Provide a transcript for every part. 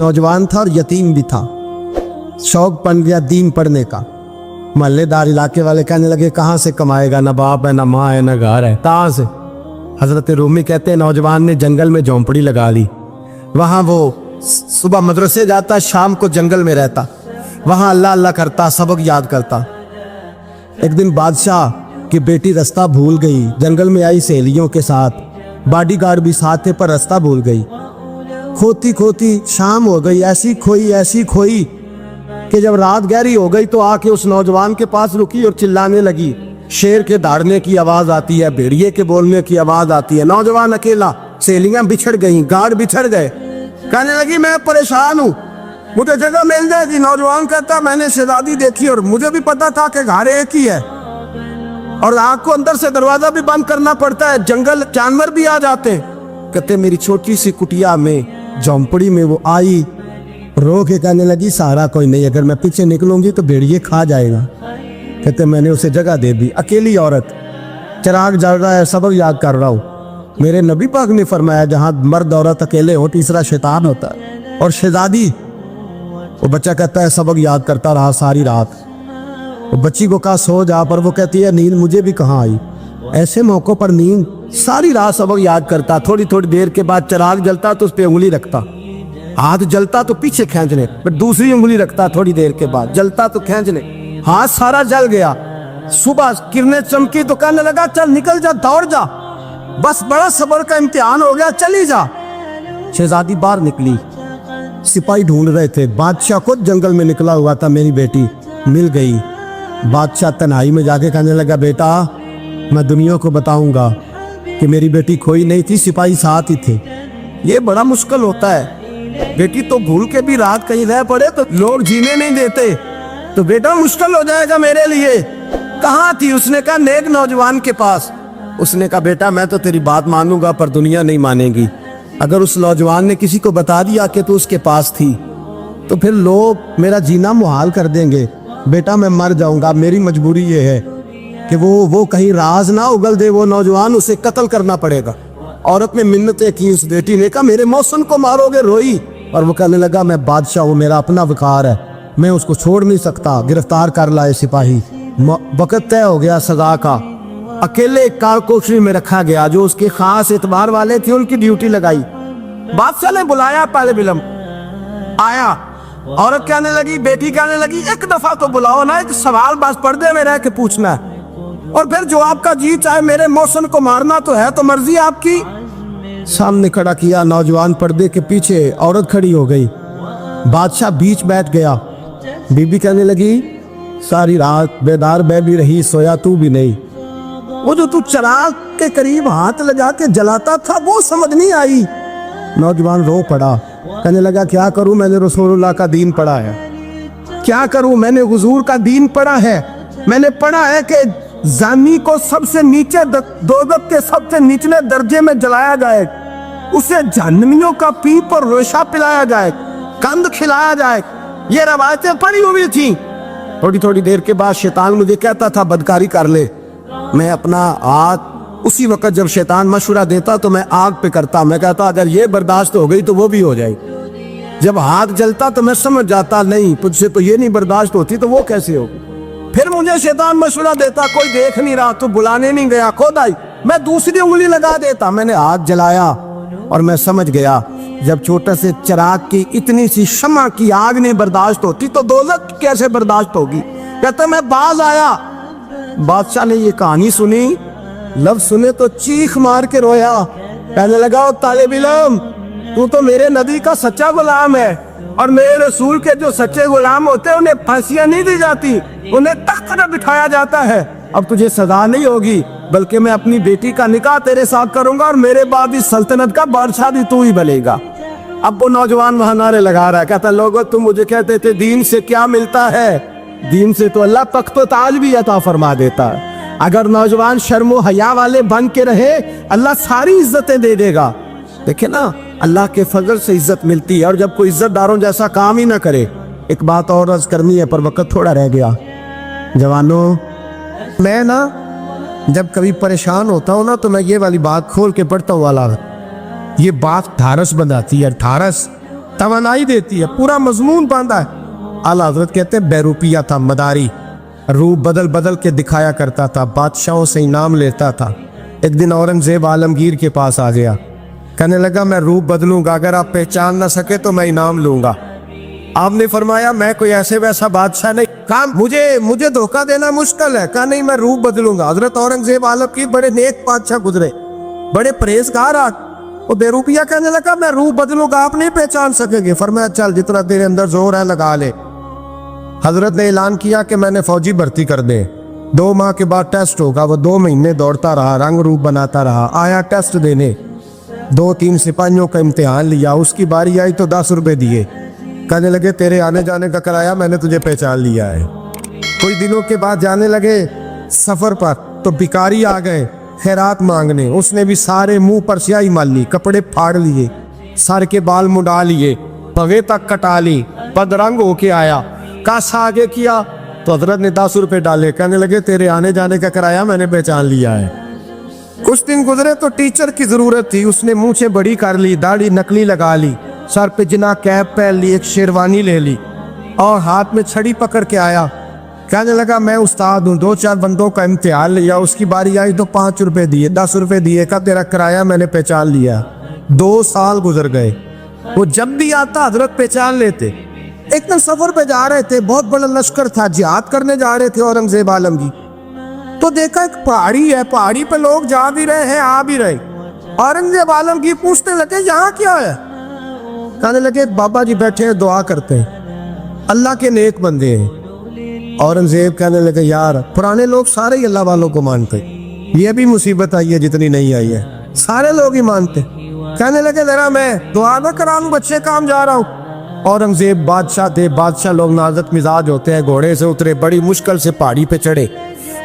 नौजवान था और यतीम भी था। शौक बन गया दीन पढ़ने का। महल्लेदार इलाके वाले कहने लगे कहाँ से कमाएगा, ना बाप है, ना माँ है, ना घर है, कहाँ से। हजरत रूमी कहते हैं नौजवान ने जंगल में झोंपड़ी लगा ली। वहाँ वो सुबह मदरसे जाता, शाम को जंगल में रहता, वहाँ अल्लाह अल्लाह करता, सबक याद करता। एक दिन बादशाह की बेटी रास्ता भूल गई, जंगल में आई सहेलियों के साथ, बॉडीगार्ड भी साथ थे पर रास्ता भूल गई। खोती खोती शाम हो गई, ऐसी खोई कि जब रात गहरी हो गई तो आके उस नौजवान के पास रुकी और चिल्लाने लगी। शेर के दहाड़ने की आवाज आती है, भेड़िए के बोलने की आवाज आती है। नौजवान अकेला, सहेलियां बिछड़ गई, गार्ड बिछड़ गए। कहने लगी मैं परेशान हूँ, मुझे जगह मिल जाएगी। नौजवान कहता मैंने शहजादी देखी और मुझे भी पता था कि घर एक ही है और आग को अंदर से दरवाजा भी बंद करना पड़ता है, जंगल जानवर भी आ जाते। कहते मेरी छोटी सी कुटिया में, झोंपड़ी में वो आई, रो के कहने लगी सहारा कोई नहीं, अगर मैं पीछे निकलूंगी तो भेड़िए खा जाएगा। कहते मैंने उसे जगह दे दी। अकेली औरत, चिराग जल रहा है, सबक याद कर रहा हूँ। मेरे नबी पाक ने फरमाया जहाँ मर्द औरत अकेले हो तीसरा शैतान होता है। और शहजादी, वो बच्चा कहता है सबक याद करता रहा सारी रात। वो बच्ची को कहा सो जा, पर वो कहती है नींद मुझे भी कहाँ आई। ऐसे मौक़ों पर नींद, सारी रात सबक याद करता। थोड़ी थोड़ी देर के बाद चिराग जलता तो उस पर उंगली रखता, हाथ जलता तो पीछे खींचने, फिर दूसरी उंगली रखता, थोड़ी देर के बाद जलता तो खींचने, हाथ सारा जल गया। सुबह किरणें चमकी तो कहने लगा चल निकल जा, दौड़ जा, बस बड़ा सब्र का इम्तिहान हो गया, चली जा। शहजादी बाहर निकली, सिपाही ढूंढ रहे थे। बादशाह खुद जंगल में निकला हुआ था, मेरी बेटी मिल गई। बादशाह तन्हाई में जाके कहने लगा बेटा मैं दुनिया को बताऊंगा कि मेरी बेटी खोई नहीं थी, सिपाही साथ ही थे। ये बड़ा मुश्किल होता है, बेटी तो भूल के भी रात कहीं रह पड़े तो लोग जीने नहीं देते, तो बेटा मुश्किल हो जाएगा मेरे लिए। कहाँ थी? उसने कहा नेक नौजवान के पास। उसने कहा बेटा मैं तो तेरी बात मानूंगा पर दुनिया नहीं मानेगी। अगर उस नौजवान ने किसी को बता दिया कि तू उसके पास थी तो फिर लोग मेरा जीना मुहाल कर देंगे। बेटा मैं मर जाऊंगा, मेरी मजबूरी ये है कि वो कहीं राज ना उगल दे वो नौजवान, उसे कत्ल करना पड़ेगा। औरत ने मिन्नतें की, उस बेटी ने कहा मेरे मौसम को मारोगे, रोई। और वो कहने लगा मैं बादशाह हूँ, मेरा अपना वकार है, मैं उसको छोड़ नहीं सकता। गिरफ्तार कर लाए सिपाही। वक़्त तय हो गया सजा का। अकेले एक कारकोठरी में रखा गया, जो उसके खास एतबार वाले थे उनकी ड्यूटी लगाई। बादशाह ने बुलाया, पहले बिलम आया। औरत कहने लगी, बेटी कहने लगी एक दफा तो बुलाओ ना, एक सवाल बस पर्दे में रह के पूछना है और फिर जो आपका जी चाहे। मेरे मौसम को मारना तो है, तो मर्जी आपकी। सामने खड़ा किया, नौजवान पर्दे के पीछे, औरत खड़ी हो गई। बादशाह बीच बैठ गया। बीबी कहने लगी सारी रात बेदार मैं भी रही, सोया तू भी नहीं। वो जो तू चिराग के करीब हाथ लगा के जलाता था वो समझ नहीं आई। नौजवान रो पड़ा, कहने लगा क्या करूं, मैंने रसूलुल्लाह का दीन पढ़ा है, क्या करूं, मैंने हुजूर का दीन पढ़ा है। मैंने पढ़ा है कि जानी को सबसे नीचे दोज़ख के सबसे निचले दर्जे में जलाया जाए, उसे जहन्नमियों का पीप और रेशा पिलाया जाए, कंद खिलाया जाए। ये रवायतें पड़ी हुई थी। थोड़ी थोड़ी देर के बाद शैतान मुझे कहता था बदकारी कर ले। मैं अपना हाथ उसी वक्त जब शैतान मशवरा देता तो मैं आग पे करता। मैं कहता अगर ये बर्दाश्त हो गई तो वो भी हो जाएगी। जब हाथ जलता तो मैं समझ जाता नहीं तुझसे तो ये नहीं बर्दाश्त होती तो वो कैसे होगी। फिर मुझे शैतान मशवरा देता कोई देख नहीं रहा तो बुलाने नहीं गया, खुद आई, मैं दूसरी उंगली लगा देता। मैंने हाथ जलाया और मैं समझ गया जब छोटे से चिराग की इतनी सी शमा की आग नहीं बर्दाश्त होती तो दोज़ख कैसे बर्दाश्त होगी। कहता मैं बाज आया। बादशाह ने ये कहानी सुनी, लफ्ज़ सुने तो चीख मार के रोया। कहने लगा तालिब इल्म तू तो मेरे नबी का सच्चा गुलाम है और मेरे रसूल के जो सच्चे गुलाम होते हैं उन्हें फांसियां नहीं दी जाती, उन्हें तख्त पर बिठाया जाता है। अब तुझे सजा नहीं होगी बल्कि मैं अपनी बेटी का निकाह तेरे साथ करूंगा और मेरे बाद इस सल्तनत का बादशाह भी तू ही बनेगा। अब वो नौजवान वहां नारे लगा रहा है, कहता लोगों तुम मुझे कहते थे दीन से क्या मिलता है, दीन से तो अल्लाह तख्त व ताज भी अता फरमा देता है। अगर नौजवान शर्म व हया वाले बन के रहे अल्लाह सारी इज्जतें दे देगा। देखे ना अल्लाह के फजल से इज्जत मिलती है और जब कोई इज्जतदारों जैसा काम ही ना करे। एक बात और अर्ज करनी है पर वक्त थोड़ा रह गया। जवानों मैं ना जब कभी परेशान होता हूँ ना तो मैं ये वाली बात खोल के पढ़ता हूँ वाला। ये बात ढारस बनाती है, ढारस तवानाई देती है, पूरा मजमून बांधा है। आला हजरत कहते हैं बेरूपिया था, मदारी, रूप बदल बदल के दिखाया करता था, बादशाहों से इनाम लेता था। एक दिन औरंगजेब आलमगीर के पास आ गया, कहने लगा मैं रूप बदलूंगा, अगर आप पहचान ना सके तो मैं इनाम लूंगा। आपने फरमाया मैं कोई ऐसे वैसा बादशाह नहीं, कहा मुझे धोखा देना मुश्किल है, कहा नहीं मैं रूप बदलूंगा। हजरत औरंगजेब आलमगीर बड़े नेक बादशाह गुजरे, बड़े परहेजगार। वो बेरूपिया कहने लगा मैं रूप बदलूंगा, आप नहीं पहचान सकेंगे। फरमाया चल जितना तेरे अंदर जोर है लगा ले। हजरत ने ऐलान किया कि मैंने फौजी भर्ती कर दे, 2 माह के बाद टेस्ट होगा। वो 2 महीने दौड़ता रहा, रंग रूप बनाता रहा, आया टेस्ट देने, 2-3 सिपाहियों का इम्तिहान लिया, उसकी बारी आई तो 10 रुपए दिए, कहने लगे तेरे आने जाने का किराया मैंने तुझे पहचान लिया है। कुछ दिनों के बाद जाने लगे सफर पर, तो भिखारी आ गए खैरात मांगने। उसने भी सारे मुंह पर स्याही मार ली, कपड़े फाड़ लिए, सर के बाल मुंडा लिए, पगे तक कटा ली, बदरंग होके आया। कासा आगे किया तो हजरत ने 10 रुपए डाले, कहने लगे तेरे आने जाने का किराया मैंने पहचान लिया है। कुछ दिन गुजरे तो टीचर की जरूरत थी, उसने मूंछें बड़ी कर ली, दाढ़ी नकली लगा ली, सर पे जिना कैप पहन ली, एक शेरवानी ले ली और हाथ में छड़ी पकड़ के आया। कहने लगा मैं उस्ताद हूँ, 2-4 बंदों का इम्तिहान लिया, उसकी बारी आई तो 5 रुपए दिए, 10 रुपए दिए, का तेरा किराया मैंने पहचान लिया। 2 साल गुजर गए, वो जब भी आता हजरत पहचान लेते। एक दिन सफर पे जा रहे थे, बहुत बड़ा लश्कर था, जिहाद करने जा रहे थे औरंगजेब आलमगीर, तो देखा एक पहाड़ी है, पहाड़ी पे लोग जा भी रहे हैं आ भी रहे। औरंगजेब आलमगीर पूछने लगे यहाँ क्या है? कहने लगे बाबा जी बैठे हैं दुआ करते हैं, अल्लाह के नेक बंदे हैं। औरंगजेब कहने लगे यार पुराने लोग सारे ही अल्लाह वालों को मानते, ये भी मुसीबत आई है जितनी नहीं आई है, सारे लोग ही मानते। कहने लगे जरा मैं दुआ ना करा लूं, बच्चे काम जा रहा हूँ। औरंगजेब बादशाह थे, बादशाह लोग नाजुक मिजाज होते हैं, घोड़े से उतरे, बड़ी मुश्किल से पहाड़ी पे चढ़े,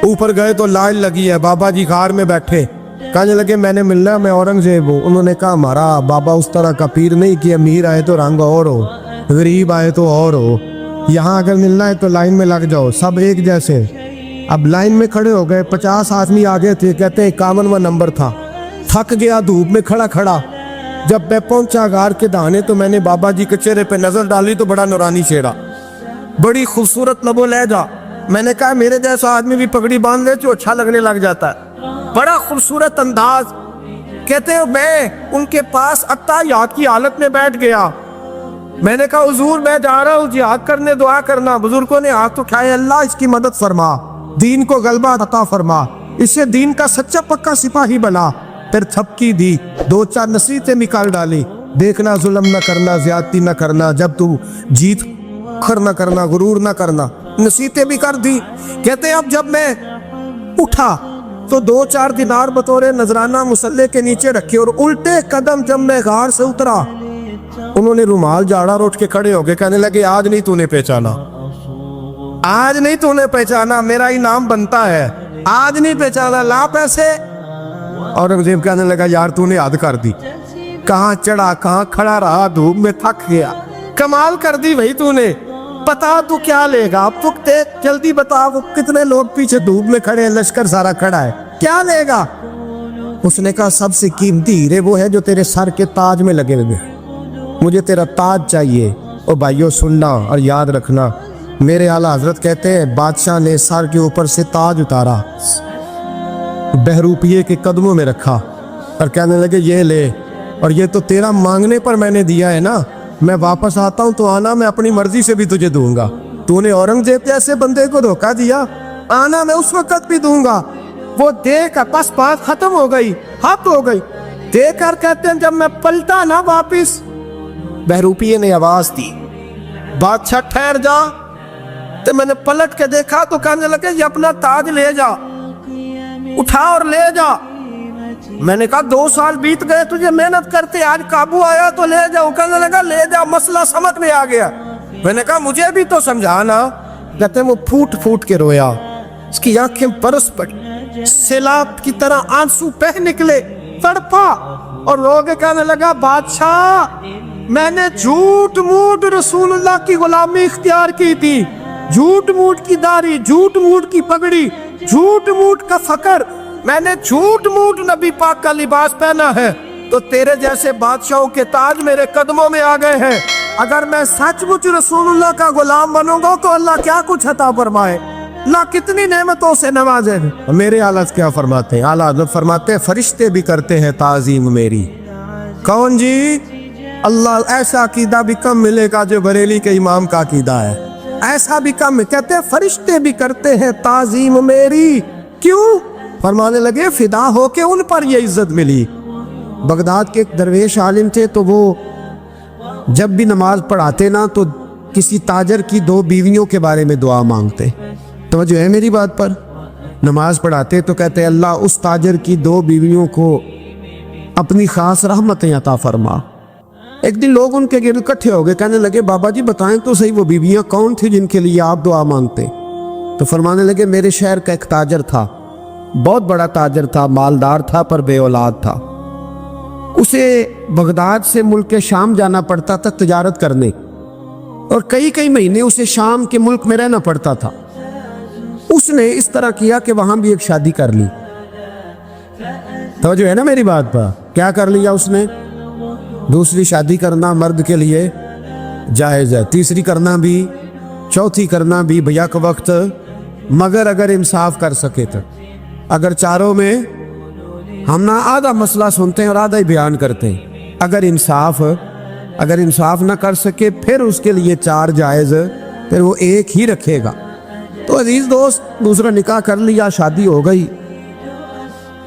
ऊपर गए तो लाइन लगी है, बाबा जी कार में बैठे। कहने लगे मैंने मिलना, मैं औरंगजेब हूँ। उन्होंने कहा हमारा बाबा उस तरह का पीर नहीं कि अमीर आए तो रंग और हो, गरीब आए तो और हो, यहाँ अगर मिलना है तो लाइन में लग जाओ, सब एक जैसे। अब लाइन में खड़े हो गए, 50 आदमी आगे थे, कहते 51वां नंबर था। थक गया धूप में खड़ा खड़ा, जब मैं पहुंचा गार के दाने तो मैंने बाबा जी के चेहरे पे नजर डाली तो बड़ा नूरानी चेहरा, बड़ी खूबसूरत लबो लहजा। मैंने कहा मेरे जैसा आदमी भी पगड़ी बांध ले तो अच्छा लगने लग जाता है, बड़ा खूबसूरत अंदाज। कहते हैं मैं उनके पास अत्ताहियात की हालत में बैठ गया। मैंने कहा हुजूर मैं जा रहा हूँ जिहाद करने, दुआ करना। बुजुर्गों ने हाथ उठाए, अल्लाह इसकी मदद फरमा, दीन को गलबा अता फरमा, इससे दीन का सच्चा पक्का सिपाही बना। फिर थपकी दी, 2-4 नसीहतें निकाल डाली, देखना जुल्म न करना, ज्यादती न करना, जब तू जीत खर न करना, गुरूर न करना, नसीहतें भी कर दी। कहते अब जब मैं उठा तो 2-4 दिनार बतौरे नजराना मुसल्ले के नीचे रखे और उल्टे कदम जब मैं गार से उतरा, उन्होंने रुमाल झाड़ा और उठ के खड़े हो गए। कहने लगे आज नहीं तूने पहचाना, आज नहीं तूने पहचाना, मेरा इनाम बनता है, आज नहीं पहचाना, ला पैसे। औरंगजेब कहने लगा यार तूने हद कर दी, कहाँ चढ़ा कहाँ खड़ा रहा, धूप में थक गया, कमाल कर दी भाई तूने। बता तू क्या लेगा, अब तू जल्दी बता, वो कितने लोग पीछे धूप में खड़े हैं, लश्कर सारा खड़ा है, क्या लेगा? उसने कहा सबसे कीमती हीरे वो है जो तेरे सर के ताज में लगे हुए, मुझे तेरा ताज चाहिए। और भाइयों सुनना और याद रखना, मेरे आला हजरत कहते हैं बादशाह ने सर के ऊपर से ताज उतारा, बहरूपिये के कदमों में रखा और कहने लगे ये ले, और ये तो तेरा मांगने पर मैंने दिया है ना, मैं वापस आता हूँ तो आना, मैं अपनी मर्जी से भी तुझे दूंगा। तूने औरंगजेब जैसे बंदे को धोखा दिया, आना मैं उस वक्त भी दूंगा। वो देख बस बात खत्म हो गई, हद हो गई। देखकर कहते हैं जब मैं पलटा ना वापिस, बहरूपिये ने आवाज दी बादशाह ठहर जा। तो मैंने पलट के देखा तो कहने लगे ये अपना ताज ले जा, उठा और ले जा। मैंने कहा 2 साल बीत गए तुझे मेहनत करते, आज काबू आया तो ले जाओ। कहने लगा ले जा, मसला समझ में आ गया। मैंने कहा मुझे भी तो समझाना। कहते वो फूट फूट के रोया, उसकी आंखें बरस पड़ी, सैलाब की तरह आंसू बह निकले, तड़पा और रो के कहने लगा बादशाह मैंने झूठ मूठ रसूलुल्लाह की गुलामी इख्तियार की थी, झूठ मूठ की दाढ़ी, झूठ मूठ की पगड़ी, झूठ मूठ का फकर, मैंने झूठ मूठ नबी पाक का लिबास पहना है, तो तेरे जैसे बादशाहों के ताज मेरे कदमों में आ गए हैं। अगर मैं सचमुच रसूलुल्लाह का गुलाम बनूंगा तो अल्लाह क्या कुछ अता फरमाए, अल्लाह कितनी नेमतों से नवाजे। मेरे आला क्या फरमाते हैं, आला हज़रत फरमाते हैं फरिश्ते भी करते हैं ताज़ीम मेरी। कौन जी? अल्लाह। ऐसा अकीदा भी कम मिलेगा जो बरेली के इमाम का अकीदा है, ऐसा भी कम। कहते हैं फरिश्ते भी करते हैं ताज़ीम मेरी। क्यों? फरमाने लगे फिदा हो के उन पर ये इज्जत मिली। बगदाद के एक दरवेश आलिम थे, तो वो जब भी नमाज पढ़ाते ना तो किसी ताजर की 2 बीवियों के बारे में दुआ मांगते। तो जो है मेरी बात पर, नमाज पढ़ाते तो कहते अल्लाह उस ताजर की 2 बीवियों को अपनी खास रहमतें अता फरमा। एक दिन लोग उनके गिर्द इकट्ठे हो गए, कहने लगे बाबा जी बताएं तो सही वो बीवियां कौन थी जिनके लिए आप दुआ मांगते। तो फरमाने लगे मेरे शहर का एक ताजर था, बहुत बड़ा ताजर था, मालदार था पर बे औलाद था। उसे बगदाद से मुल्क के शाम जाना पड़ता था तिजारत करने, और कई कई महीने उसे शाम के मुल्क में रहना पड़ता था। उसने इस तरह किया कि वहां भी एक शादी कर ली। तो जो है ना मेरी बात पर, क्या कर लिया उसने? दूसरी शादी करना मर्द के लिए जायज़ है, तीसरी करना भी, चौथी करना भी भैया के वक्त, मगर अगर इंसाफ कर सके तो। अगर चारों में हम ना आधा मसला सुनते हैं और आधा ही बयान करते हैं, अगर इंसाफ ना कर सके फिर उसके लिए 4 जायज़, फिर वो एक ही रखेगा। तो अजीज दोस्त, दूसरा निकाह कर लिया, शादी हो गई।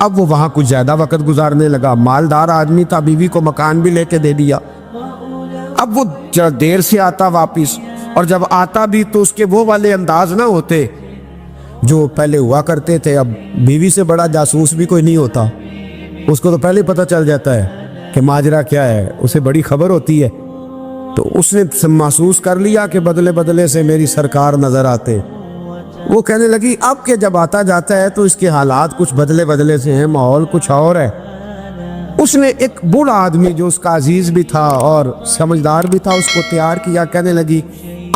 अब वो वहाँ कुछ ज़्यादा वक्त गुजारने लगा, मालदार आदमी था, बीवी को मकान भी लेके दे दिया। अब वो देर से आता वापिस, और जब आता भी तो उसके वो वाले अंदाज ना होते जो पहले हुआ करते थे। अब बीवी से बड़ा जासूस भी कोई नहीं होता, उसको तो पहले पता चल जाता है कि माजरा क्या है, उसे बड़ी खबर होती है। तो उसने महसूस कर लिया कि बदले बदले से मेरी सरकार नजर आते। वो कहने लगी अब के जब आता जाता है तो इसके हालात कुछ बदले बदले से हैं, माहौल कुछ और है। उसने एक बूढ़ा आदमी जो उसका अजीज भी था और समझदार भी था उसको तैयार किया। कहने लगी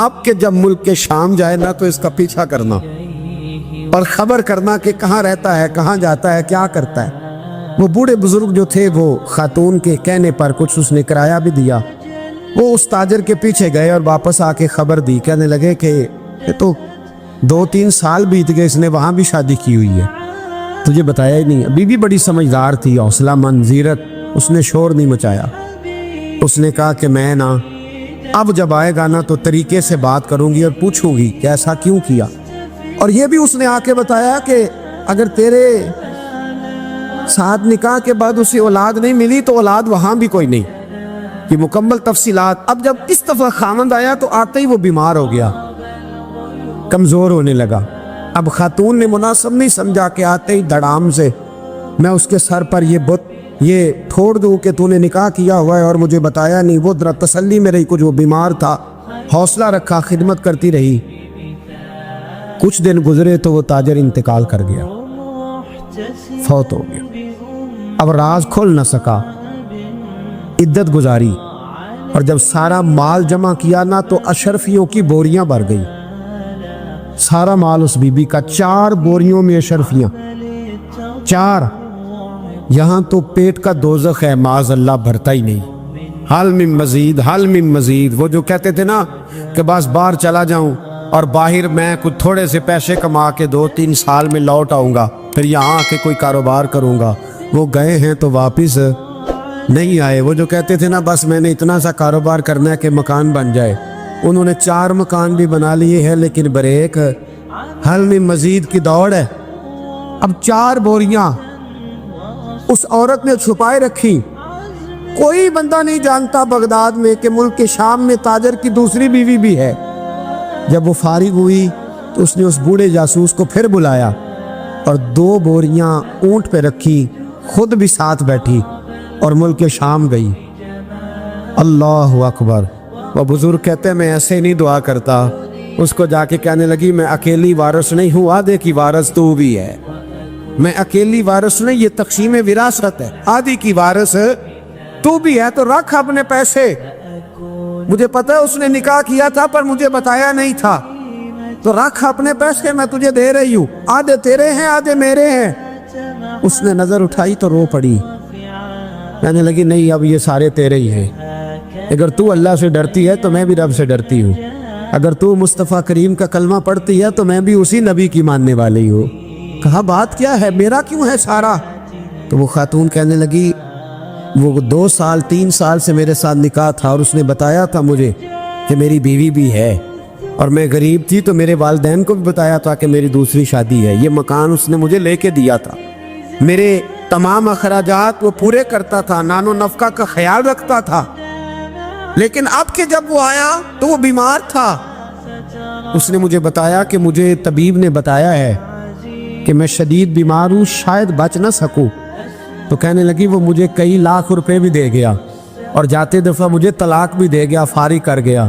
अब के जब मुल्क के शाम जाए ना तो इसका पीछा करना और खबर करना कि कहाँ रहता है, कहाँ जाता है, क्या करता है। वो बूढ़े बुजुर्ग जो थे वो खातून के कहने पर कुछ उसने किराया भी दिया। वो उस ताजर के पीछे गए और वापस आके खबर दी। कहने लगे कि ये तो 2-3 साल बीत गए, इसने वहाँ भी शादी की हुई है, तुझे बताया ही नहीं। बीवी बड़ी समझदार थी, हौसला मंद, जीरक, उसने शोर नहीं मचाया। उसने कहा कि मैं ना अब जब आएगा ना तो तरीके से बात करूंगी और पूछूंगी कि ऐसा क्यों किया। और ये भी उसने आके बताया कि अगर तेरे साथ निकाह के बाद उसे औलाद नहीं मिली तो औलाद वहां भी कोई नहीं, कि मुकम्मल तफसीलात। अब जब इस दफा खामंद आया तो आते ही वो बीमार हो गया, कमजोर होने लगा। अब खातून ने मुनासिब नहीं समझा कि आते ही धड़ाम से मैं उसके सर पर ये फोड़ दूं कि तूने निकाह किया हुआ है और मुझे बताया नहीं। वो जरा तसल्ली में रही, कुछ वो बीमार था, हौसला रखा, खिदमत करती रही। कुछ दिन गुजरे तो वो ताजर इंतकाल कर गया, फौत हो गया। अब राज खुल न सका, इद्दत गुजारी, और जब सारा माल जमा किया ना तो अशरफियों की बोरियां भर गई। सारा माल उस बीबी का, 4 बोरियों में अशरफियां, 4। यहां तो पेट का दोज़ख है, माज़ अल्लाह भरता ही नहीं। हाल में मजीद, हाल में मजीद। वो जो कहते थे ना कि बस बाहर चला जाऊं और बाहर मैं कुछ थोड़े से पैसे कमा के 2-3 साल में लौट आऊंगा, फिर यहाँ आके कोई कारोबार करूंगा, वो गए हैं तो वापिस नहीं आए। वो जो कहते थे ना बस मैंने इतना सा कारोबार करना है कि मकान बन जाए, उन्होंने 4 मकान भी बना लिए हैं, लेकिन बरेक हल में मजीद की दौड़ है। अब 4 बोरियां उस औरत ने छुपाए रखी। कोई बंदा नहीं जानता बगदाद में कि मुल्क के शाम में ताजर की दूसरी बीवी भी है। जब वो फारिग हुई तो उसने उस बूढ़े जासूस को फिर बुलाया और 2 बोरियां ऊंट पे रखी, खुद भी साथ बैठी और मुल्क के शाम गई। अल्लाह अकबर। वह बुजुर्ग कहते हैं मैं ऐसे नहीं दुआ करता। उसको जाके कहने लगी मैं अकेली वारिस नहीं हूँ, आधे की वारिस तू भी है। मैं अकेली वारिस नहीं, ये तक़सीम विरासत है, आधी की वारिस तू भी है। तो रख अपने पैसे, मुझे पता है उसने निकाह किया था पर मुझे बताया नहीं था, तो रख अपने पैसे, मैं तुझे दे रही हूँ, आधे तेरे हैं आधे मेरे हैं। उसने नजर उठाई तो रो पड़ी, कहने लगी नहीं अब ये सारे तेरे ही हैं। اگر تو اللہ سے ڈرتی ہے تو میں بھی رب سے ڈرتی ہوں، اگر تو مصطفیٰ کریم کا کلمہ پڑھتی ہے تو میں بھی اسی نبی کی ماننے والی ہوں۔ کہا بات کیا ہے، میرا کیوں ہے سارا؟ تو وہ خاتون کہنے لگی وہ 2 سال 3 سال سے میرے ساتھ نکاح تھا، اور اس نے بتایا تھا مجھے کہ میری بیوی بھی ہے، اور میں غریب تھی تو میرے والدین کو بھی بتایا تھا کہ میری دوسری شادی ہے۔ یہ مکان اس نے مجھے لے کے دیا تھا، میرے تمام اخراجات وہ پورے کرتا تھا، نان و نفقہ کا خیال رکھتا تھا، لیکن اب کہ جب وہ آیا تو وہ بیمار تھا۔ اس نے مجھے بتایا کہ مجھے طبیب نے بتایا ہے کہ میں شدید بیمار ہوں، شاید بچ نہ سکوں۔ تو کہنے لگی وہ مجھے کئی لاکھ روپے بھی دے گیا، اور جاتے دفعہ مجھے طلاق بھی دے گیا، فارغ کر گیا۔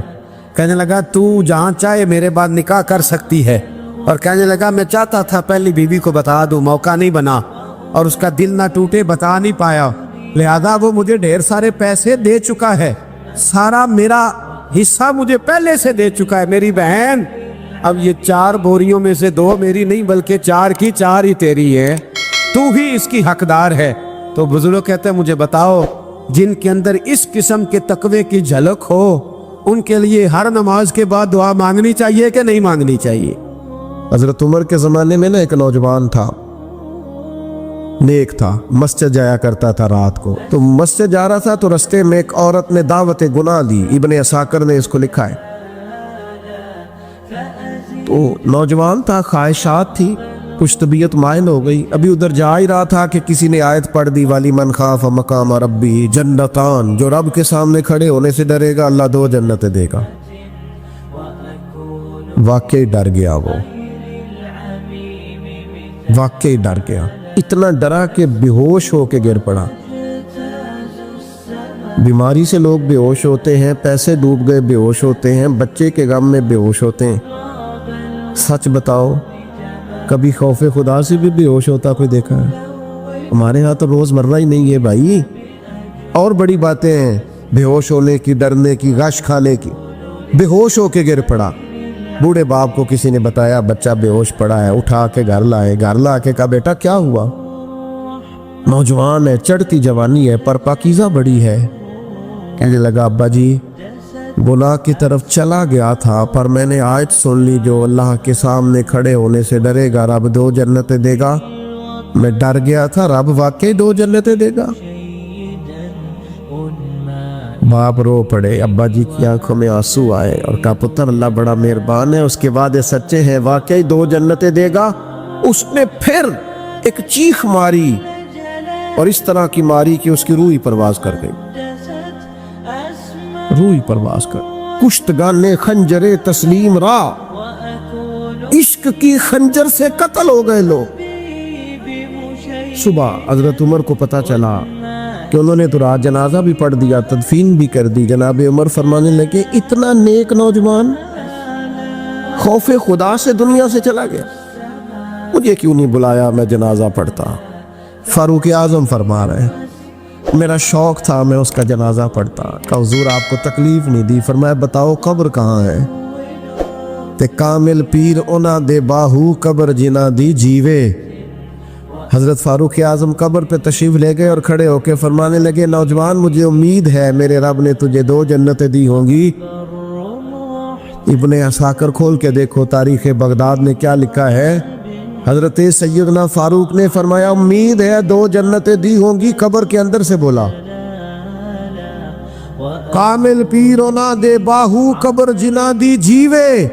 کہنے لگا تو جہاں چاہے میرے بعد نکاح کر سکتی ہے، اور کہنے لگا میں چاہتا تھا پہلی بیوی کو بتا دوں، موقع نہیں بنا، اور اس کا دل نہ ٹوٹے، بتا نہیں پایا، لہذا وہ مجھے ڈھیر سارے پیسے دے چکا ہے، سارا میرا حصہ مجھے پہلے سے دے چکا ہے۔ میری بہن اب یہ 4 بوریوں میں سے 2 میری نہیں بلکہ 4 کی 4 ہی تیری ہے، تو ہی اس کی حقدار ہے۔ تو بزرگ کہتے ہیں مجھے بتاؤ جن کے اندر اس قسم کے تقوی کی جھلک ہو ان کے لیے ہر نماز کے بعد دعا مانگنی چاہیے کہ نہیں مانگنی چاہیے؟ حضرت عمر کے زمانے میں نا ایک نوجوان تھا، نیک تھا، مسجد جایا کرتا تھا رات کو۔ تو مسجد جا رہا تھا تو رستے میں ایک عورت نے دعوت گناہ دی، ابن عساکر نے اس کو لکھا ہے۔ تو نوجوان تھا، خواہشات تھی، کچھ طبیعت مائل ہو گئی، ابھی ادھر جا ہی رہا تھا کہ کسی نے آیت پڑھ دی والی من خاف مقام ربی جنتان، جو رب کے سامنے کھڑے ہونے سے ڈرے گا اللہ 2 جنتیں دے گا۔ واقعی ڈر گیا، وہ واقعی ڈر گیا، اتنا ڈرا کہ بے ہوش ہو کے گر پڑا۔ بیماری سے لوگ بے ہوش ہوتے ہیں، پیسے ڈوب گئے بے ہوش ہوتے ہیں، بچے کے غم میں بے ہوش ہوتے ہیں۔ سچ بتاؤ کبھی خوف خدا سے بھی بے ہوش ہوتا کوئی دیکھا ہے؟ ہمارے ہاں تو روز مرہ ہی نہیں ہے بھائی، اور بڑی باتیں ہیں بے ہوش ہونے کی، ڈرنے کی، غش کھانے کی۔ بے ہوش ہو کے گر پڑا، بوڑھے باپ کو کسی نے بتایا بچہ بے ہوش پڑا ہے، اٹھا کے گھر لائے، گھر لا کے کہا بیٹا کیا ہوا؟ نوجوان ہے، چڑھتی جوانی ہے، پر پاکیزہ بڑی ہے۔ کہنے لگا ابا جی گناہ کی طرف چلا گیا تھا، پر میں نے آیت سن لی جو اللہ کے سامنے کھڑے ہونے سے ڈرے گا رب 2 جنتیں دے گا۔ میں ڈر گیا تھا، رب واقعی 2 جنتیں دے گا۔ باپ رو پڑے، ابا جی کی آنکھوں میں آنسو آئے اور کہا پتر اللہ بڑا مہربان ہے، اس کے وعدے سچے ہیں، واقعی 2 جنتیں دے گا۔ اس نے پھر ایک چیخ ماری اور اس طرح کی ماری کہ اس کی روح ہی پرواز کر گئی، روح پرواز کر۔ کشتگان خنجر تسلیم را، عشق کی خنجر سے قتل ہو گئے لوگ۔ صبح حضرت عمر کو پتا چلا کہ انہوں نے تو رات جنازہ بھی پڑھ دیا، تدفین بھی کر دی۔ جناب عمر فرمانے لگے اتنا نیک نوجوان خوف خدا سے دنیا سے چلا گیا، مجھے کیوں نہیں بلایا میں جنازہ پڑھتا؟ فاروق اعظم فرما رہے ہیں میرا شوق تھا میں اس کا جنازہ پڑھتا۔ کہ حضور آپ کو تکلیف نہیں دی؟ فرمایا بتاؤ قبر کہاں ہے؟ تے کامل پیر اونا دے باہو قبر جنا دی جیوے۔ حضرت فاروق اعظم قبر پہ تشریف لے گئے اور کھڑے ہو کے فرمانے لگے نوجوان مجھے امید ہے میرے رب نے تجھے 2 جنتیں دی ہوں گی۔ ابن عساکر کھول کے دیکھو تاریخ بغداد میں کیا لکھا ہے۔ حضرت سیدنا فاروق نے فرمایا امید ہے 2 جنتیں دی ہوں گی۔ قبر کے اندر سے بولا کامل پیرونا دے باہو قبر جنا دی جیوے۔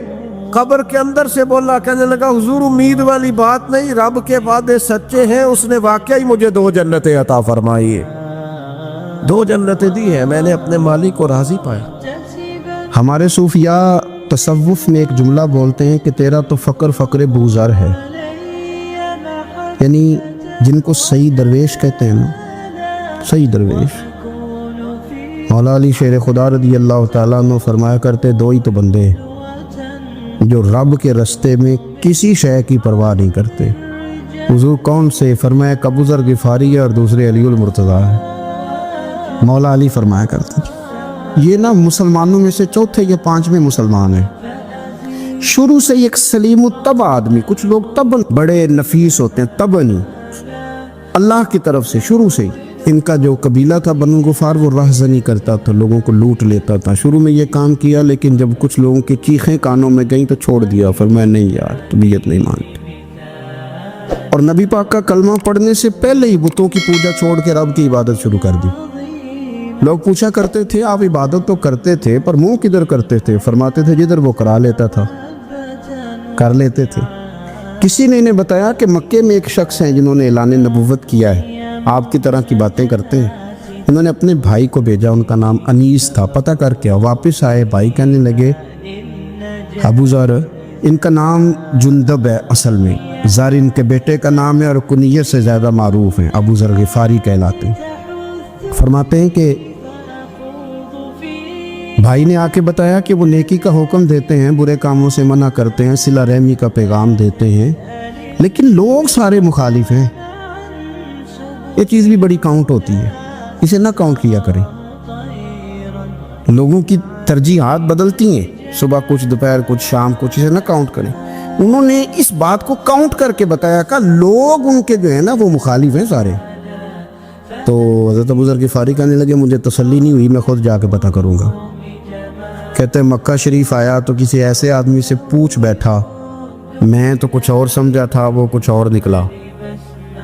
قبر کے اندر سے بولا، کہنے لگا حضور امید والی بات نہیں، رب کے وعدے سچے ہیں، اس نے واقعی مجھے 2 جنتیں عطا فرمائی ہے، 2 جنتیں دی ہیں، میں نے اپنے مالک کو راضی پایا۔ ہمارے صوفیاء تصوف میں ایک جملہ بولتے ہیں کہ تیرا تو فقر فقر بوزر ہے، یعنی جن کو صحیح درویش کہتے ہیں نا، صحیح درویش۔ مولا علی شیر خدا رضی اللہ تعالیٰ عنہ فرمایا کرتے 2 ہی تو بندے جو رب کے رستے میں کسی شے کی پرواہ نہیں کرتے۔ حضور کون سے؟ فرمایا ابو ذر غفاری ہے اور دوسرے علی المرتضیٰ ہے۔ مولا علی فرمایا کرتے یہ نا مسلمانوں میں سے چوتھے یا 5ویں مسلمان ہیں، شروع سے ایک سلیم الطبع آدمی۔ کچھ لوگ طبعاً بڑے نفیس ہوتے ہیں، طبعاً اللہ کی طرف سے شروع سے ہی ان کا جو قبیلہ تھا بنو غفار وہ رہزنی کرتا تھا، لوگوں کو لوٹ لیتا تھا۔ شروع میں یہ کام کیا لیکن جب کچھ لوگوں کی چیخیں کانوں میں گئیں تو چھوڑ دیا، فرمایا نہیں یار طبیعت نہیں مانتی۔ اور نبی پاک کا کلمہ پڑھنے سے پہلے ہی بتوں کی پوجا چھوڑ کے رب کی عبادت شروع کر دی۔ لوگ پوچھا کرتے تھے آپ عبادت تو کرتے تھے پر منہ کدھر کرتے تھے؟ فرماتے تھے جدھر وہ کرا لیتا تھا کر لیتے تھے۔ کسی نے انہیں بتایا کہ مکے میں ایک شخص ہیں جنہوں نے اعلان نبوت کیا ہے، آپ کی طرح کی باتیں کرتے ہیں۔ انہوں نے اپنے بھائی کو بھیجا، ان کا نام انیس تھا، پتہ کر کے واپس آئے۔ بھائی کہنے لگے ابو ذر ان کا نام جندب ہے، اصل میں زر ان کے بیٹے کا نام ہے اور کنیت سے زیادہ معروف ہیں، ابو ذر غفاری کہلاتے ہیں۔ فرماتے ہیں کہ بھائی نے آ کے بتایا کہ وہ نیکی کا حکم دیتے ہیں، برے کاموں سے منع کرتے ہیں، صلہ رحمی کا پیغام دیتے ہیں، لیکن لوگ سارے مخالف ہیں۔ یہ چیز بھی بڑی کاؤنٹ ہوتی ہے، اسے نہ کاؤنٹ کیا کریں۔ لوگوں کی ترجیحات بدلتی ہیں، صبح کچھ دوپہر کچھ شام کچھ، اسے نہ کاؤنٹ کریں۔ انہوں نے اس بات کو کاؤنٹ کر کے بتایا کہ لوگ ان کے جو ہے نا وہ مخالف ہیں سارے۔ تو حضرت ابو ذر غفاری کہنے لگے مجھے تسلی نہیں ہوئی، میں خود جا کے پتہ کروں گا۔ کہتے ہیں مکہ شریف آیا تو کسی ایسے آدمی سے پوچھ بیٹھا، میں تو کچھ اور سمجھا تھا وہ کچھ اور نکلا۔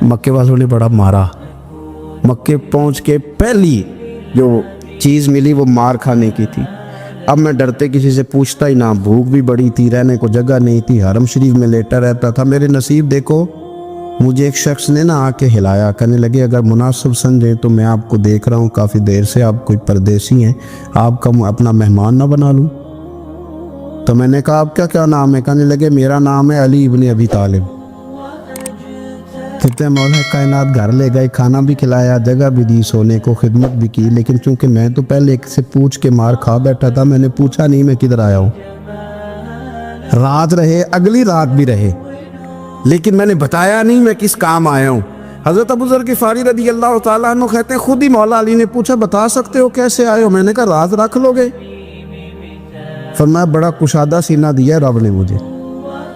مکے والوں نے بڑا مارا، مکے پہنچ کے پہلی جو چیز ملی وہ مار کھانے کی تھی۔ اب میں ڈرتے کسی سے پوچھتا ہی نہ، بھوک بھی بڑی تھی، رہنے کو جگہ نہیں تھی، حرم شریف میں لیٹا رہتا تھا۔ میرے نصیب دیکھو مجھے ایک شخص نے آ کے ہلایا، کہنے لگے اگر مناسب سمجھیں تو میں آپ کو دیکھ رہا ہوں کافی دیر سے، آپ کوئی پردیسی ہیں، آپ کا اپنا مہمان نہ بنا لوں؟ تو میں نے کہا آپ کا کیا نام ہے؟ کہنے لگے میرا نام ہے علی ابن ابی طالب۔ کہتے ہیں مولا کائنات گھر لے گئے، کھانا بھی کھلایا، جگہ بھی دی، سونے کو خدمت بھی کی، لیکن چونکہ میں تو پہلے ایک سے پوچھ کے مار کھا بیٹھا تھا، میں نے پوچھا نہیں میں کدھر آیا ہوں۔ رات رہے، اگلی رات بھی رہے، لیکن میں نے بتایا نہیں میں کس کام آیا ہوں۔ حضرت ابو ذر غفاری رضی اللہ تعالیٰ عنہ کہتے ہیں خود ہی مولا علی نے پوچھا بتا سکتے ہو کیسے آئے ہو؟ میں نے کہا راز رکھ لو گے؟ فرمایا بڑا کشادہ سینہ دیا رب نے مجھے،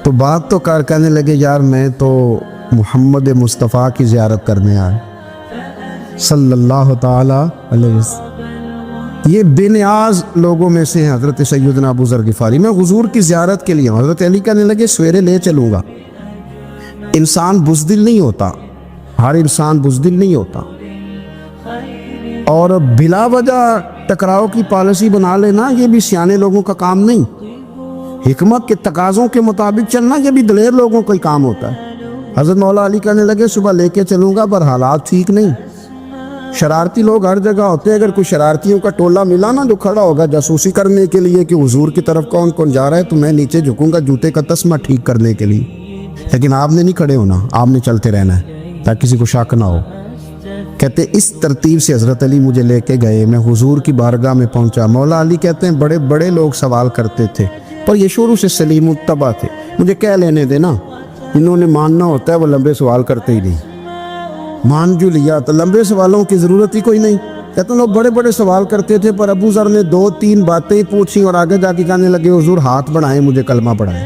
تو بات تو کر۔ کہنے لگے یار میں تو محمد مصطفیٰ کی زیارت کرنے آیا صلی اللہ تعالیٰ علیہ وسلم۔ یہ بے نیاز لوگوں میں سے ہیں حضرت سیدنا ابو ذر غفاری، میں حضور کی زیارت کے لیے ہوں۔ حضرت علی کہنے لگے سویرے لے چلوں گا۔ انسان بزدل نہیں ہوتا، ہر انسان بزدل نہیں ہوتا، اور بلا وجہ ٹکراؤ کی پالیسی بنا لینا یہ بھی سیانے لوگوں کا کام نہیں۔ حکمت کے تقاضوں کے مطابق چلنا یہ بھی دلیر لوگوں کا ہی کام ہوتا ہے۔ حضرت مولا علی کہنے لگے صبح لے کے چلوں گا پر حالات ٹھیک نہیں، شرارتی لوگ ہر جگہ ہوتے ہیں، اگر کوئی شرارتیوں کا ٹولہ ملا نا جو کھڑا ہوگا جاسوسی کرنے کے لیے کہ حضور کی طرف کون کون جا رہا ہے، تو میں نیچے جھکوں گا جوتے کا تسمہ ٹھیک کرنے کے لیے، لیکن آپ نے نہیں کھڑے ہونا، آپ نے چلتے رہنا ہے تاکہ کسی کو شک نہ ہو۔ کہتے اس ترتیب سے حضرت علی مجھے لے کے گئے، میں حضور کی بارگاہ میں پہنچا۔ مولا علی کہتے ہیں بڑے بڑے لوگ سوال کرتے تھے پر یہ شروع سے سلیم الطبع تھے، مجھے کہہ لینے دینا، انہوں نے ماننا ہوتا ہے وہ لمبے سوال کرتے ہی نہیں، مان جو لیا تو لمبے سوالوں کی ضرورت ہی کوئی نہیں۔ کہتے ہیں لوگ بڑے بڑے سوال کرتے تھے پر ابو ذر نے 2-3 باتیں پوچھی اور آگے جا کے کہنے لگے حضور ہاتھ بڑھائیں مجھے کلمہ پڑھائیں۔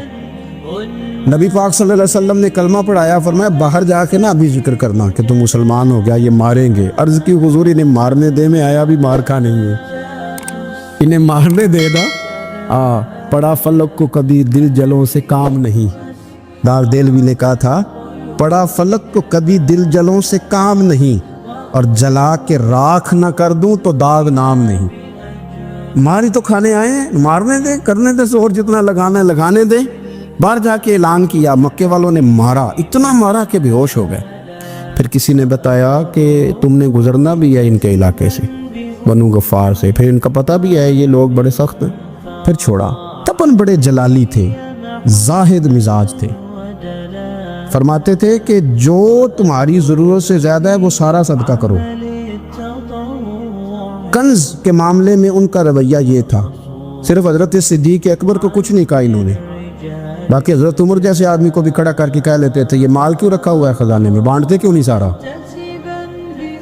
نبی پاک صلی اللہ علیہ وسلم نے کلمہ پڑھایا، فرمایا باہر جا کے نا ابھی ذکر کرنا کہ تم مسلمان ہو گیا، یہ ماریں گے۔ عرض کی حضور انہیں مارنے دے، میں آیا بھی مار کھا نہیں ہے، انہیں مارنے دے نا۔ پڑا فلک کو کبھی دل جلوں سے کام نہیں، داغ دل بھی نے کہا تھا پڑا فلک کو کبھی دل جلوں سے کام نہیں، اور جلا کے راکھ نہ کر دوں تو داغ نام نہیں۔ ماری تو کھانے آئے ہیں، مارنے دیں، کرنے دیں زور جتنا لگانا ہے لگانے دیں۔ باہر جا کے اعلان کیا، مکے والوں نے مارا، اتنا مارا کہ بے ہوش ہو گئے۔ پھر کسی نے بتایا کہ تم نے گزرنا بھی ہے ان کے علاقے سے، بنو غفار سے، پھر ان کا پتہ بھی ہے یہ لوگ بڑے سخت ہیں، پھر چھوڑا۔ تپن بڑے جلالی تھے، زاہد مزاج تھے، فرماتے تھے کہ جو تمہاری ضرورت سے زیادہ ہے وہ سارا صدقہ کرو۔ کنز کے معاملے میں ان کا رویہ یہ تھا، صرف حضرت صدیق اکبر کو کچھ نہیں کہا انہوں نے، باقی حضرت عمر جیسے آدمی کو بھی کھڑا کر کے کہہ لیتے تھے یہ مال کیوں رکھا ہوا ہے خزانے میں، بانٹتے کیوں نہیں سارا۔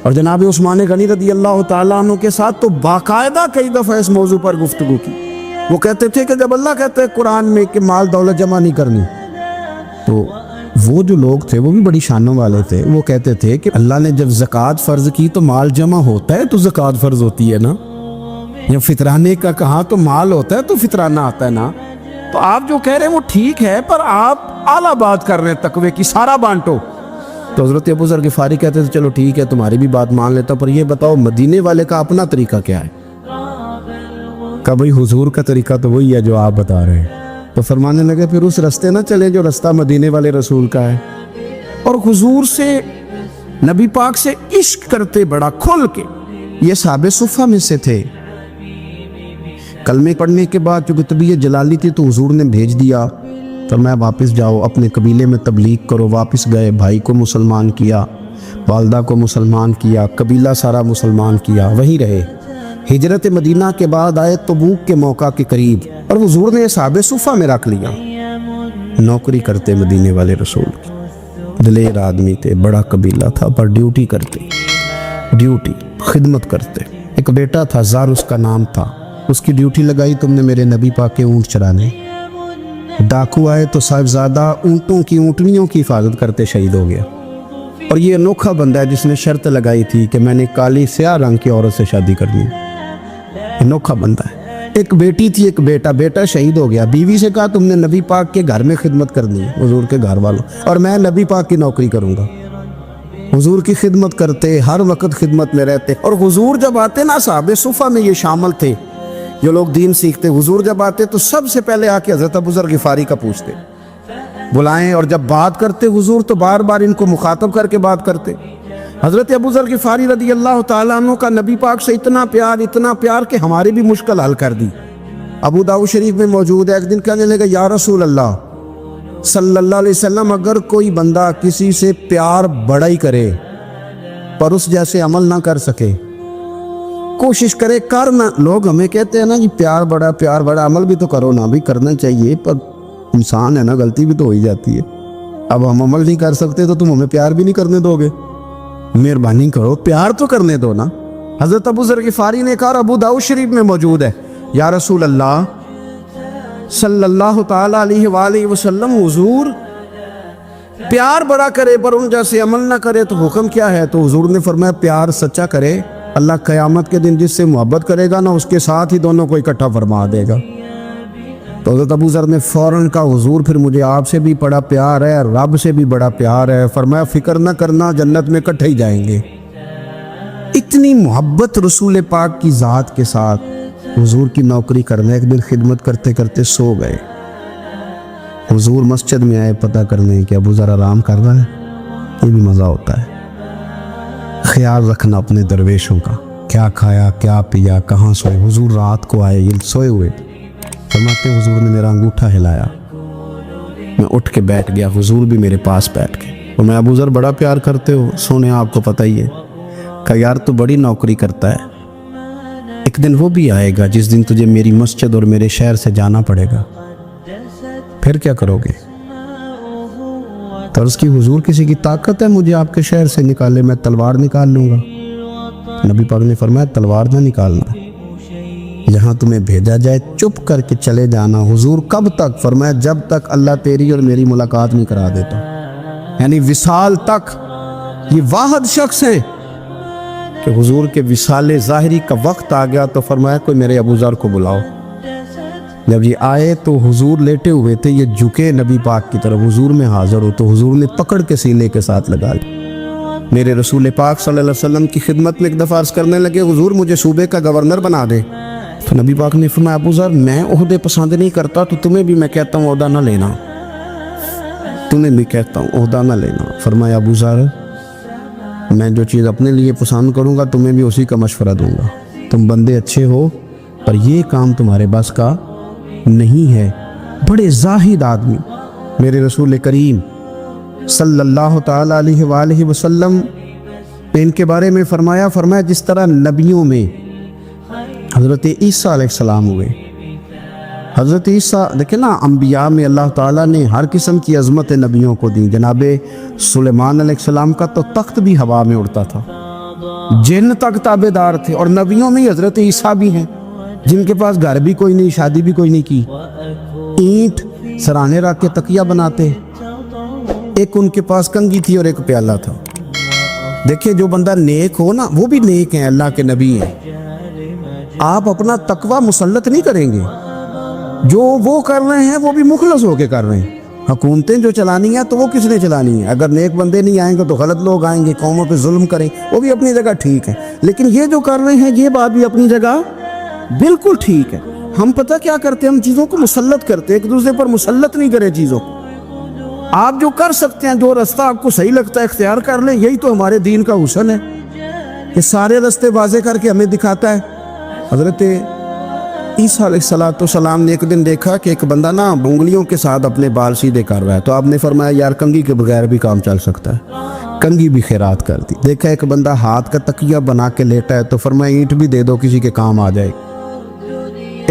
اور جناب عثمان غنی رضی اللہ تعالیٰ عنہ کے ساتھ تو باقاعدہ کئی دفعہ اس موضوع پر گفتگو کی۔ وہ کہتے تھے کہ جب اللہ کہتے ہیں قرآن میں کہ مال دولت جمع نہیں کرنی، تو وہ جو لوگ تھے وہ بھی بڑی شانوں والے تھے. وہ کہتے تھے کہ اللہ نے جب زکوٰۃ فرض کی تو مال جمع ہوتا ہے تو زکوٰۃ فرض ہوتی ہے نا. جب فطرانے کا کہا تو مال ہوتا ہے تو فطرانہ آتا ہے نا. تو آپ جو کہہ رہے ہیں وہ ٹھیک ہے، پر آپ اعلیٰ بات کر رہے ہیں تقوی کی، سارا بانٹو. تو حضرت ابو ذر غفاری کہتے تھے چلو ٹھیک ہے تمہاری بھی بات مان لیتا، پر یہ بتاؤ مدینے والے کا اپنا طریقہ کیا ہے؟ کہ بھئی حضور کا طریقہ تو وہی ہے جو آپ بتا رہے ہیں. تو فرمانے لگے پھر اس رستے نہ چلے جو رستہ مدینے والے رسول کا ہے. اور حضور سے، نبی پاک سے عشق کرتے بڑا کھل کے. یہ صحابہ صفہ میں سے تھے. کلمے پڑھنے کے بعد چونکہ طبیعت جلالی تھی تو حضور نے بھیج دیا، فرمایا واپس جاؤ اپنے قبیلے میں تبلیغ کرو. واپس گئے، بھائی کو مسلمان کیا، والدہ کو مسلمان کیا، قبیلہ سارا مسلمان کیا، وہیں رہے. ہجرت مدینہ کے بعد آئے تبوک کے موقع کے قریب، اور حضور نے صحابہ صفہ میں رکھ لیا. نوکری کرتے مدینے والے رسول کی، دلیر آدمی تھے، بڑا قبیلہ تھا، پر ڈیوٹی کرتے، ڈیوٹی خدمت کرتے. ایک بیٹا تھا زار اس کا نام تھا، اس کی ڈیوٹی لگائی تم نے میرے نبی پاک کے اونٹ چرانے. ڈاکو آئے تو صاحبزادہ اونٹوں کی، اونٹنیوں کی حفاظت کرتے شہید ہو گیا. اور یہ انوکھا بندہ ہے جس نے شرط لگائی تھی کہ میں نے کالی سیاہ رنگ کی عورت سے شادی کرنی. انوکھا بندہ ہے. ایک بیٹی تھی، ایک بیٹا، بیٹا شہید ہو گیا. بیوی سے کہا تم نے نبی پاک کے گھر میں خدمت کرنی ہے، حضور کے گھر والوں، اور میں نبی پاک کی نوکری کروں گا. حضور کی خدمت کرتے، ہر وقت خدمت میں رہتے. اور حضور جب آتے نا، صحابہ صفہ میں یہ شامل تھے جو لوگ دین سیکھتے. حضور جب آتے تو سب سے پہلے آ کے حضرت ابو ذر غفاری کا پوچھتے، بلائیں. اور جب بات کرتے حضور تو بار بار ان کو مخاطب کر کے بات کرتے. حضرت ابو ذر غفاری رضی اللہ تعالیٰ عنہ کا نبی پاک سے اتنا پیار کہ ہماری بھی مشکل حل کر دی. ابو داؤد شریف میں موجود ہے. ایک دن کہنے لگا یا رسول اللہ صلی اللہ علیہ وسلم، اگر کوئی بندہ کسی سے پیار بڑا ہی کرے پر اس جیسے عمل نہ کر سکے، کوشش کرے کرنا. لوگ ہمیں کہتے ہیں نا جی پیار بڑا، عمل بھی تو کرو نا. بھی کرنا چاہیے، پر انسان ہے نا، غلطی بھی تو ہو ہی جاتی ہے. اب ہم عمل نہیں کر سکتے تو تم ہمیں پیار بھی نہیں کرنے دو گے؟ مہربانی کرو، پیار تو کرنے دو نا. حضرت ابو ذر غفاری نے کہا، ابو داؤد شریف میں موجود ہے، یا رسول اللہ صلی اللہ تعالیٰ علیہ وآلہ وسلم، حضور پیار بڑا کرے پر ان جیسے عمل نہ کرے تو حکم کیا ہے؟ تو حضور نے فرمایا پیار سچا کرے، اللہ قیامت کے دن جس سے محبت کرے گا نا اس کے ساتھ ہی دونوں کو اکٹھا فرما دے گا. تو حضرت ابو ذر نے فوراً کہا، حضور پھر مجھے آپ سے بھی بڑا پیار ہے، رب سے بھی بڑا پیار ہے. فرمایا فکر نہ کرنا، جنت میں اکٹھے ہی جائیں گے. اتنی محبت رسول پاک کی ذات کے ساتھ. حضور کی نوکری کرنا. ایک دن خدمت کرتے کرتے سو گئے. حضور مسجد میں آئے پتہ کرنے کہ ابو ذر آرام کر رہا ہے. یہ بھی مزہ ہوتا ہے. خیال رکھنا اپنے درویشوں کا، کیا کھایا، کیا پیا، کہاں سوئے. حضور رات کو آئے، یہ سوئے ہوئے. فرماتے ہیں حضور نے میرا انگوٹھا ہلایا، میں اٹھ کے بیٹھ گیا. حضور بھی میرے پاس بیٹھ گئے. اور میں ابو ذر بڑا پیار کرتے ہو، سونے آپ کو پتہ ہی ہے. کہ یار تو بڑی نوکری کرتا ہے، ایک دن وہ بھی آئے گا جس دن تجھے میری مسجد اور میرے شہر سے جانا پڑے گا، پھر کیا کرو گے؟ تو عرض کی حضور کسی کی طاقت ہے مجھے آپ کے شہر سے نکالے؟ میں تلوار نکال لوں گا. نبی پاک نے فرمایا تلوار نہ نکالنا، جہاں تمہیں بھیجا جائے چپ کر کے چلے جانا. حضور کب تک؟ فرمایا جب تک اللہ تیری اور میری ملاقات نہیں کرا دیتا. یعنی وصال تک. یہ واحد شخص ہیں کہ حضور کے وصال ظاہری کا وقت آ گیا تو فرمایا کوئی میرے ابو ذر کو بلاؤ. جب یہ آئے تو حضور لیٹے ہوئے تھے، یہ جھکے نبی پاک کی طرف، حضور میں حاضر ہو تو حضور نے پکڑ کے سینے کے ساتھ لگا لیا. میرے رسول پاک صلی اللہ علیہ وسلم کی خدمت میں ایک دفعہ عرض کرنے لگے، حضور مجھے صوبے کا گورنر بنا دے. تو نبی پاک نے فرمایا ابو ذر میں عہدے پسند نہیں کرتا، تو تمہیں بھی میں کہتا ہوں عہدہ نہ لینا، تمہیں بھی کہتا ہوں عہدہ نہ لینا. فرمایا ابو ذر میں جو چیز اپنے لیے پسند کروں گا تمہیں بھی اسی کا مشورہ دوں گا. تم بندے اچھے ہو پر یہ کام تمہارے بس کا نہیں ہے. بڑے زاہد آدمی. میرے رسول کریم صلی اللہ تعالیٰ علیہ وآلہ وسلم نے ان کے بارے میں فرمایا جس طرح نبیوں میں حضرت عیسیٰ علیہ السلام ہوئے. حضرت عیسیٰ دیکھیں نا، انبیاء میں اللہ تعالیٰ نے ہر قسم کی عظمت نبیوں کو دی. جناب سلیمان علیہ السلام کا تو تخت بھی ہوا میں اڑتا تھا، جن تک تابع دار تھے. اور نبیوں میں حضرت عیسیٰ بھی ہیں جن کے پاس گھر بھی کوئی نہیں، شادی بھی کوئی نہیں کی، اینٹ سرانے رکھ کے تکیہ بناتے. एक उनके पास कंघी थी और एक प्याला था। देखिए जो बंदा नेक हो ना, वो भी नेक है, अल्लाह के नबी हैं। आप अपना तकवा मुसल्लत नहीं करेंगे, जो वो कर रहे हैं वो भी मुखलस होके कर रहे हैं। हुकूमतें जो चलानी है तो वो किसने चलानी है? अगर नेक बंदे नहीं आएंगे तो गलत लोग आएंगे, कौमों पे जुल्म करें, वो भी अपनी जगह ठीक है। लेकिन ये जो कर रहे हैं ये बात भी अपनी जगह बिल्कुल ठीक है। हम पता क्या करते हैं, हम चीज़ों को मुसल्लत करते हैं, एक दूसरे पर मुसल्लत नहीं करें चीज़ों को। आप जो कर सकते हैं, जो रास्ता आपको सही लगता है इख्तियार कर लें, यही तो हमारे दीन का हुस्न है। ये सारे रास्ते वाज़े करके हमें दिखाता है। हज़रत ईसा अलैहिस्सलाम ने एक दिन देखा कि एक बंदा ना उंगलियों के साथ अपने बाल सीधे कर रहा है, तो आपने फरमाया यार कंघी के बगैर भी काम चल सकता है। कंघी भी खैरात कर दी। देखा एक बंदा हाथ का तकिया बना के लेटा है, तो फरमाया ईंट भी दे दो, किसी के काम आ जाए।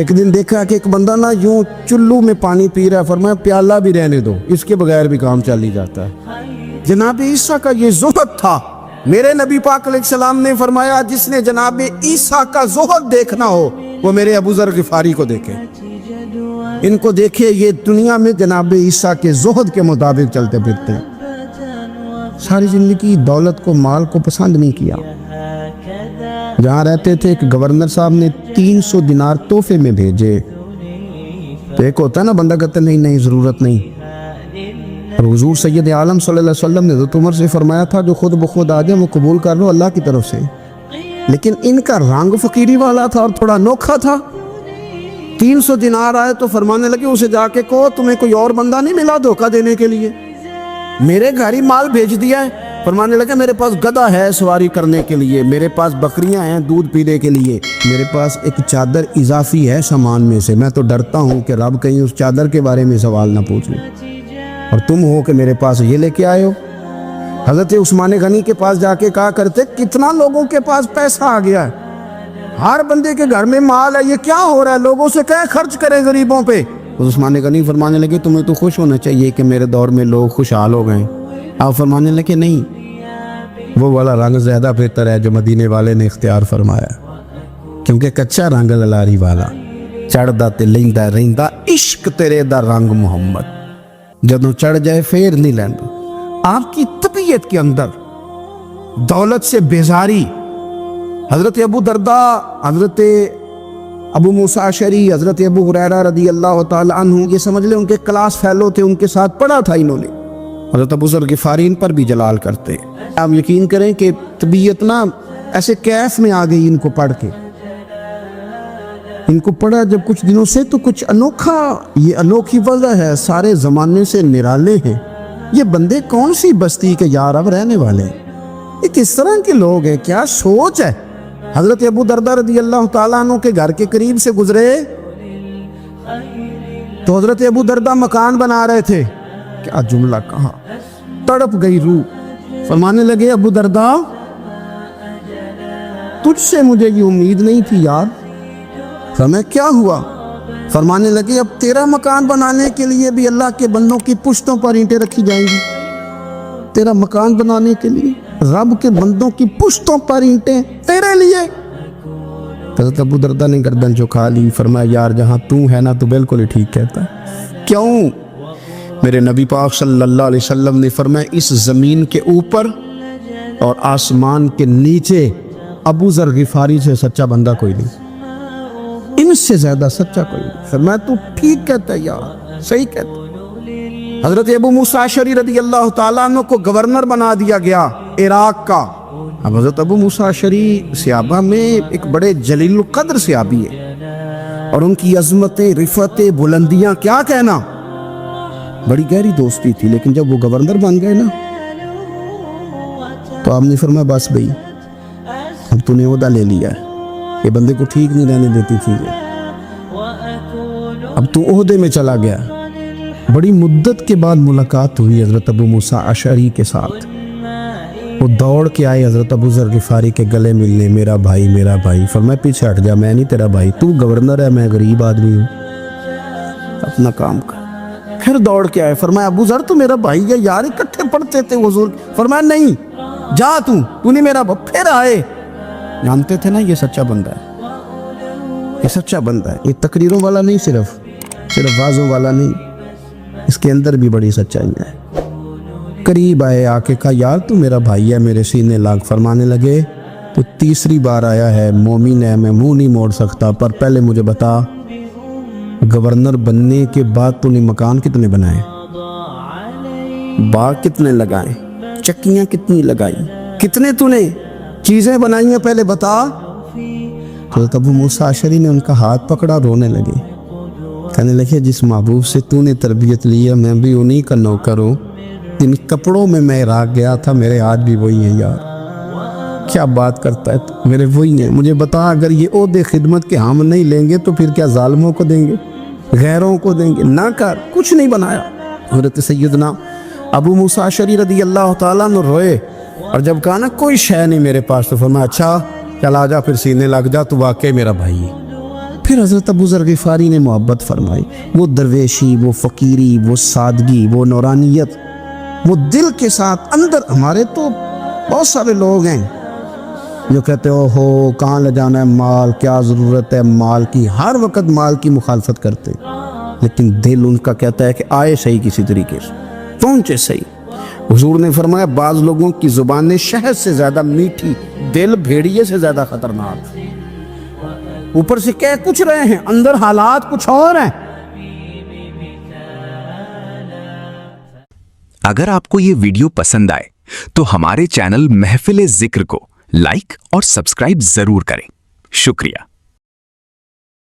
एक दिन देखा कि एक बंदा ना यूं चुल्लू में पानी पी रहा है, फरमाया प्याला भी रहने दो, इसके बगैर भी काम चल ही जाता है। जनाब ईसा का ये ज़ुहद था। मेरे नबी पाक अलैहिस्सलाम ने फरमाया जिसने जनाब ईसा का ज़ुहद देखना हो वो मेरे अबू ज़र ग़िफ़ारी को देखे, इनको देखे। ये दुनिया में जनाब ईसा के ज़ुहद के मुताबिक चलते फिरते हैं। सारी ज़िंदगी दौलत को, माल को पसंद नहीं किया। जहाँ रहते थे एक गवर्नर साहब ने 300 दिनार तोहफे में भेजे। तो एक होता है ना बंदा कहता नहीं नहीं ज़रूरत नहीं। और हुजूर सैयद आलम सल्लल्लाहु अलैहि वसल्लम ने तो उमर से फरमाया था जो खुद बखुद आ जाए वो कबूल कर लो अल्लाह की तरफ से। लेकिन इनका रंग फकीरी वाला था और थोड़ा अनोखा था। 300 दिनार आए तो फरमाने लगे उसे जाके कहो तुम्हें कोई और बंदा नहीं मिला धोखा देने के लिए, मेरे घर ही माल भेज दिया है। फरमाने लगे मेरे पास गधा है सवारी करने के लिए, मेरे पास बकरियां हैं दूध पीने के लिए, मेरे पास एक चादर इजाफी है सामान में से, मैं तो डरता हूँ कि रब कहीं उस चादर के बारे में सवाल ना पूछ ले, और तुम हो कि मेरे पास ये लेके आए हो। हज़रत उस्मान गनी के पास जाके कहा करते कितना लोगों के पास पैसा आ गया है, हर बंदे के घर में माल है, ये क्या हो रहा है, लोगों से क्या खर्च करें गरीबों पे। तो उस्मान गनी फरमाने लगे तुम्हें तो खुश होना चाहिए कि मेरे दौर में लोग खुशहाल हो गए। आप फरमाने लगे नहीं, वो वाला रंग ज़्यादा बेहतर है जो मदीने वाले ने इख्तियार फरमाया, क्योंकि कच्चा रंग ललारी वाला चढ़दा ते लैंदा रहिंदा इश्क तेरे दा रंग मोहम्मद, जदों चढ़ जाए फेर नहीं लैंदा। आपकी तबीयत के अंदर दौलत से बेजारी, हज़रत अबू दरदा, हज़रत अबू मूसा अशरी, हज़रत अबू हुरैरा रदी अल्लाह ताला अन्हु, ये समझ ले उनके क्लास फेलो थे, उनके साथ पढ़ा था इन्होंने। हज़रत अबू ज़र ग़िफ़ारी इन पर भी जलाल करते। आप यकीन करें कि तबीयत ना ऐसे कैफ में आ गई इनको पढ़ के। इनको पढ़ा जब कुछ दिनों से तो कुछ अनोखा, ये अनोखी वजह है, सारे ज़माने से निराले हैं ये बंदे, कौन सी बस्ती के यार अब रहने वाले, ये किस तरह के लोग हैं, क्या सोच है। हज़रत अबू दरदा रज़ी अल्लाह ताला अन्हु के घर के करीब से गुजरे तो हज़रत अबू दरदा मकान बना रहे थे, क्या जुमला कहा, तड़प गई रूह। फरमाने लगे अबू दरदा तुझसे मुझे ये उम्मीद नहीं थी यार। फरमाया क्या हुआ? फरमाने लगे अब तेरा मकान बनाने के लिए भी अल्लाह के बंदों की पुश्तों पर ईंटें रखी जाएंगी। तेरा मकान बनाने के लिए रब के बंदों की पुश्तों पर ईंटें तेरे लिए। हज़रत अबू दरदा ने गर्दन झुका ली। फरमाया यार जहाँ तू है ना तो बिल्कुल ही ठीक कहता है। क्यों? मेरे नबी पाक सल्लल्लाहु अलैहि वसल्लम ने फरमाया इस ज़मीन के ऊपर और आसमान के नीचे अबू ज़र ग़िफ़ारी से सच्चा बंदा कोई नहीं, इनसे ज़्यादा सच्चा कोई नहीं। फरमाया तू ठीक कहता है यार, सही कहता। हज़रत अबू मूसा अशरी रज़ी अल्लाह ताला अन्हु को गवर्नर बना दिया गया इराक का। अब हज़रत अबू मूसा अशरी सहाबा में एक बड़े जलील क़द्र सहाबी है और उनकी अज़मतें, रिफ़तें, बुलंदियाँ क्या कहना, बड़ी गहरी दोस्ती थी। लेकिन जब वो गवर्नर बन गए ना तो आपने फरमाया बस भाई अब तूने ओहदा ले लिया है, ये बंदे को ठीक नहीं रहने देती थी, अब तू ओहदे में चला गया। बड़ी मुद्दत के बाद मुलाकात हुई हज़रत अबू मूसा अशरी के साथ। वो दौड़ के आए हज़रत अबू ज़र ग़िफ़ारी के गले मिलने, मेरा भाई मेरा भाई। फरमाया पीछे हट जा, मैं नहीं तेरा भाई, तू गवर्नर है, मैं गरीब आदमी हूँ, अपना काम कर। फिर दौड़ के आए, फरमाया अबू ज़र तो मेरा भाई है यार, इकट्ठे पढ़ते थे हुज़ूर। फरमाया नहीं जा तू नहीं मेरा भाई। फिर आए, जानते थे ना ये सच्चा बंदा है, ये सच्चा बंदा है, ये तकरीरों वाला नहीं, सिर्फ वाज़ों वाला नहीं, इसके अंदर भी बड़ी सच्चाई है। करीब आए, आके कहा यार तू मेरा भाई है, मेरे सीने लाग। फरमाने लगे तो तीसरी बार आया है, मोमिन है, मैं मुंह नहीं मोड़ सकता, पर पहले मुझे बता गवर्नर बनने के बाद तूने मकान कितने बनाए, बाग कितने लगाए, चक्कियां कितनी लगाई, कितने तूने चीजें बनाई हैं, पहले बता। तो अबू मूसा अशरी ने उनका हाथ पकड़ा, रोने लगे, कहने लगे जिस महबूब से तूने तरबियत ली है मैं भी उन्हीं का नौकर हूँ, इन कपड़ों में मैं राग गया था, मेरे आज भी वही है यार। क्या बात करता है तू, मेरे वही है। मुझे बता अगर ये ओहदे खिदमत के हम नहीं लेंगे तो फिर क्या जालिमों को देंगे, गैरों को देंगे? ना कर, कुछ नहीं बनाया। हज़रत सैयदना अबू मूसा अशरी रदी अल्लाह ताला अन्हु रोए, और जब कहा ना कोई शय नहीं मेरे पास, तो फरमाया अच्छा चल आ जा, फिर सीने लग जा, तू वाकई मेरा भाई है। फिर हज़रत अबू ज़र ग़िफ़ारी ने मोहब्बत फरमाई, वो दरवेशी, वो फ़कीरी, वो सादगी, वो नूरानियत, वो दिल के साथ अंदर। हमारे तो बहुत सारे लोग हैं जो कहते हो कहाँ ले जाना है माल, क्या ज़रूरत है माल की, हर वक्त माल की मुखालफत करते, लेकिन दिल उनका कहता है कि आए सही, किसी तरीके से पहुँचे सही। हुजूर ने फरमाया बाज़ लोगों की ज़ुबानें शहद से ज़्यादा मीठी, दिल भेड़िए से ज़्यादा ख़तरनाक। ऊपर से कह कुछ रहे हैं, अंदर हालात कुछ और हैं। अगर आपको ये वीडियो पसंद आए तो हमारे चैनल महफिल जिक्र को लाइक और सब्सक्राइब जरूर करें। शुक्रिया।